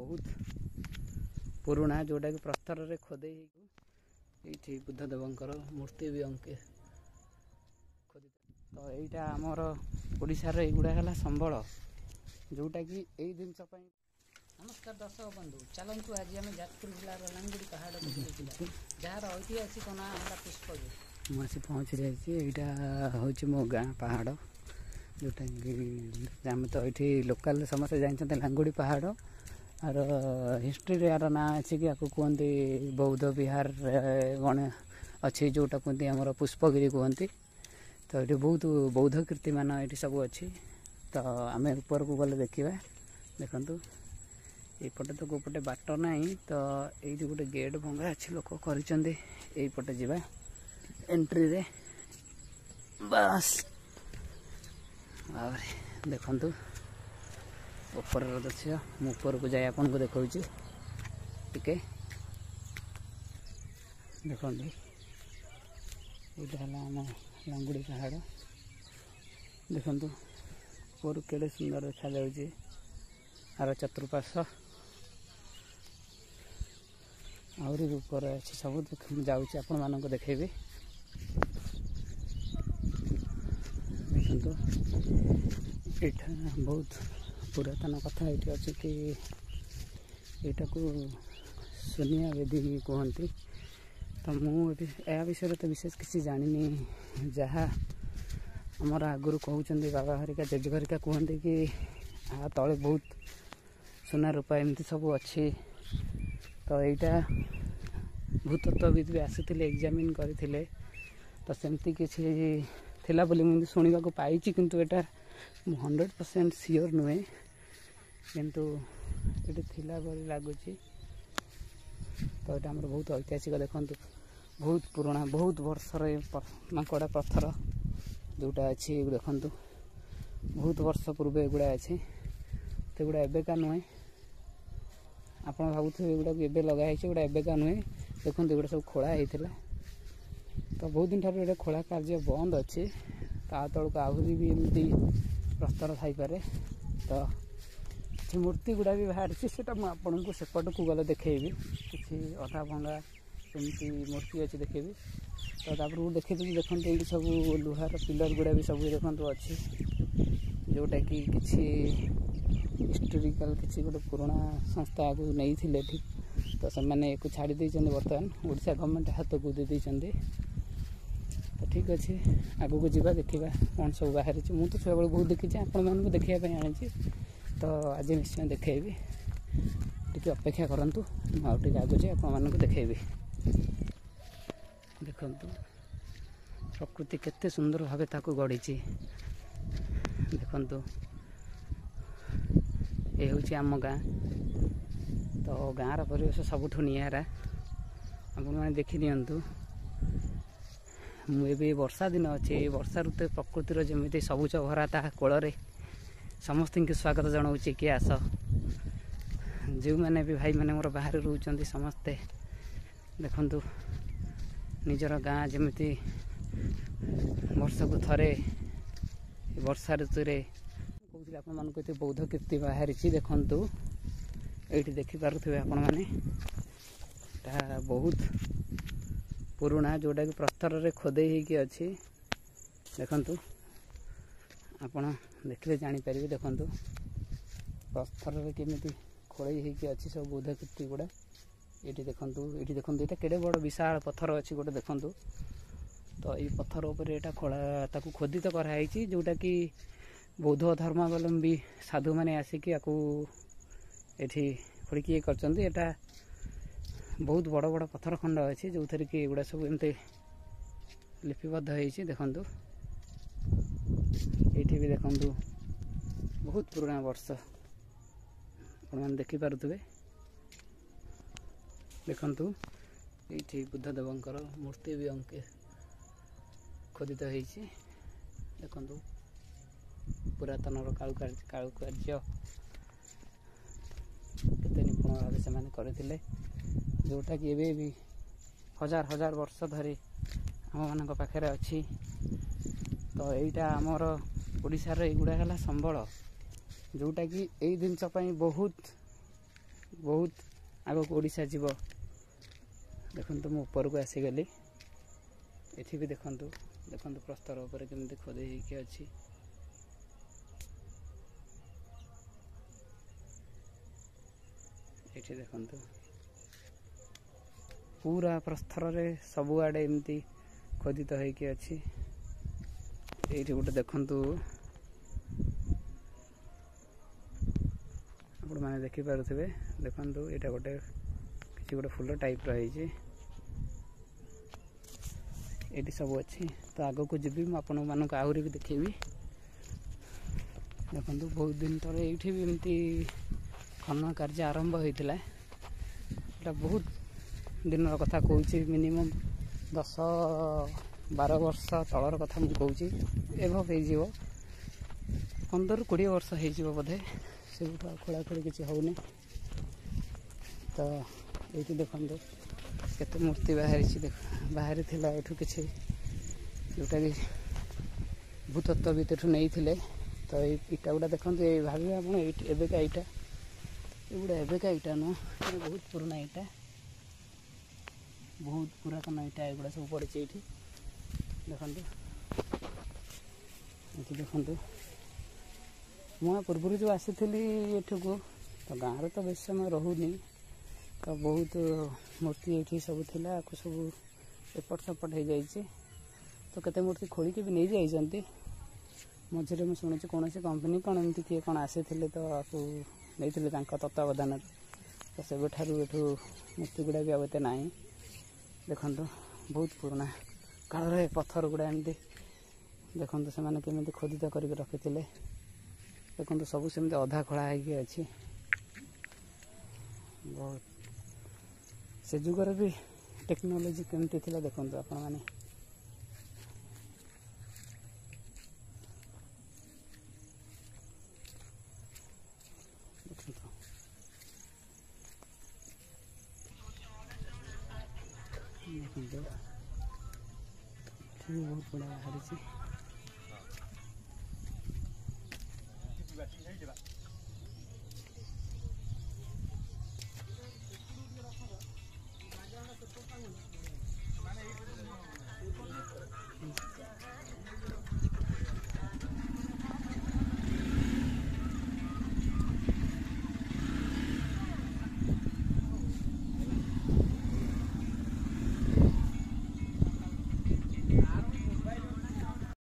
बहुत पुराना जोटा कि प्रस्तर रे खोदे ये बुद्धदेवंकर मूर्ति भी अंके खोदित। तो यहीटा आमर ओडिशार एगुड़ा है संबल जोटा कि यही जिन। नमस्कार दर्शक बंधु, चलतु आज आम जाजपुर जिलार लांगुड़ी पहाड़ को जार ऐतिहासिक ना है पुष्पगिरी। मुझे पहुँची जाइए हूँ मो गाँ पहाड़ जोटा कि आम तो ये लोकाल समस्त जानते लांगुड़ी पहाड़ आर हिस्ट्री यार ना अच्छी कि आपको कहते बौद्ध विहार गणे अच्छी जोटा कहते आम पुष्पगिरी कहते। तो ये बहुत बौद्ध कीर्ति मान ये सब अच्छी। तो आम ऊपर को गले देखा देखु यपटे तो कोपटे बाट ना। तो ये गोटे गेट भंगा अच्छी लोक करपटे जावा एंट्री रे बस देखु ऊपर दृश्य ऊपर को जाए आपन को देखा टिके देखो यहाँ आम लांगुड़ी पहाड़ देखु ऊपर केड़े सुंदर देखा जाऊँगी। आर चतुर्पार्श्व आहरी ऊपर अच्छी सब जाऊँगी आपण मानक देखेबी देखो यहाँ बहुत पुरातन कथा ये अच्छी कि यहाँ को सोनिया बेदी कहती। तो मुझे यह विषय तो विशेष किसी जानी जहाँ आमर आगुरी कहते बाबा हरिका जेजे हरिका कहते कि आ तले बहुत सोना रूपा एमती सब अच्छी। तो यहाँ भूतत्वविद भी आसी एग्जामिन करते। तो सेमती किसी थिला बोली मुझे शुणा पाई किंतु एटा 100% सियोर नुहे किंतु ये थिला बोली लगुच। तो यहाँ आम बहुत ऐतिहासिक देखु बहुत पुराना बहुत वर्षर माकड़ा पत्थर जोटा अच्छी देखु बहुत वर्ष पूर्व एगुड़ा अच्छी। तो एगुड़ा एବେका नुहे आप भावुथे एगुड़ा एबे लगाई एगुड़ा एबेका नुहे देखो एगुड़ा सब खोला होता। तो बहुत दिन ठार ये खोला कार्य बंद अच्छी। ता तलक आहरी भी एमती प्रस्तर थाईपे। तो मूर्ति गुड़ा भी बाहर से आपन को सेपट को गले देखेबी किसी अधा भंगा सेमती मूर्ति अच्छी देखेबी। तो देखे देखो ये सब लुहार पिलर गुड़ा भी सब देखो अच्छी जोटा कि किसी हिस्टोरिकल किसी गोटे पुराना संस्था को नहीं थिले ठीक। तो से मैंने एक छाड़ी बर्तमान ओडिशा गवर्नमेंट हाथ को दे देते। तो ठीक अच्छे आगू को जावा देखा कौन सब बाहर मुझे तो छुआ बहुत देखी आपण मानक देखापी आनी। तो आज निश्चय देखेबी टी अपेक्षा करूँ मुझे आगे जाए आप देखेबी। देखु प्रकृति केते सुंदर भाव ताकू गढ़ी देखु ये हूँ आम गाँ। तो गाँव परिवेश सबुठ निरा आपने देखी दिंतु मुझे वर्षा दिन अच्छे वर्षा ऋतु प्रकृतिर जमी सबुज भरा ता कोल समस्त की स्वागत जनाऊँ कि आस जो मैंने भी भाई मैंने मोर बाहर रोचते समस्ते देखु निजर गाँ जमी वर्ष को थरे वर्षा ऋतु कहते आप बौद्ध कीर्ति बाहरी देखु ये देखिपे आपण मैंने बहुत पुराना जोटा कि प्रस्तर रे खोदे ही अच्छी देखु आपण देखले जापर देखु प्रस्तर रे केमी खोड़े होगी अच्छी सब बौद्ध कीर्ति गुड़ा ये देखु ये केड़े बड़ विशाल पत्थर अच्छी गोटे देखु। तो ये पत्थर उपर यहाँ खोला ताकू खोदित कराई जोटा कि बौद्ध धर्मावलम्बी साधु मैंने आसिक ये खोड़िकी कर बहुत बड़ बड़ पत्थर खंड अच्छी जो थी कि एगुड़ा सब एमती लिपिबद्ध होती देखु। ये भी देखु बहुत पुराना वर्ष आप देखिपे देखु ये बुद्धदेवंकर मूर्ति भी अंके खोदित होती देखु पुरातन कारुकार्य केते निपुण भाव से करते जोटा कि एबे भी हजार हजार वर्ष धरी आम मान पाखे अच्छी। तो यहाँ आमर ओडिशार एगुड़ा है संबल जोटा कि यही जिनस बहुत बहुत आगक ओडिशा जीव देखो मु ऊपर को आसीगली एठी भी देखो प्रस्तर ऊपर केमती खोदे होइके अछि एठी देखो पूरा प्रस्तर रे सबु आडे एमती खोदित होइके अछि एठी गोटे देखंतु आपण माने देखि पारुथिबे देखंतु एटा गोटे किछि गोटे फुल टाइप रही छै एटी सब अच्छी तो आग को जीवी आपण मानक आहुरी भी देखेबी देखंतु बहुत दिन तले एठी भी एमती खनन कार्य आरंभ होइतिला एटा बहुत दिन कथा कहूँ मिनिमम 10-12 वर्ष तलर कथा मुझे कहूँ एभव हो 15-20 वर्ष हो बोधे से खोलाखोली किसी होनी तो ये देखो केते मूर्ति बाहरी थिला एठू किसी जोटा कि भूतत्व भी तेठू नहीं थिले तो इटा गुड़ा देखो ये भावे आप एबेका इटा एगुड़ा एबेका इटा नुह बहुत पुराना इटा बहुत पुरातन इटा एगुड़ा सब पड़े ये देखो मुझे पूर्व जो आसी एठू को तो गाँव तो बेस समय रोनी तो बहुत मूर्ति ये सब थिला सब एपट सेपट हो जाइए तो केते मूर्ति खोलिकी भी नहीं जाइए मझे मुझे शुणी कौन कंपनी कौन एमती किए कौन आसी तो आपको नहीं तत्वावधान तो से एठू मूर्ति गुड़ा भी आते ना देखो बहुत पुराना काल पत्थर गुड़ा एमती देखो से मैंने केमी खोदित करके रखी देखो सब सेमती अधा खोला होगी अच्छी बहुत से जुगर भी टेक्नोलोजी केमती थिला देखो आपण माने बहुत बड़ा हारी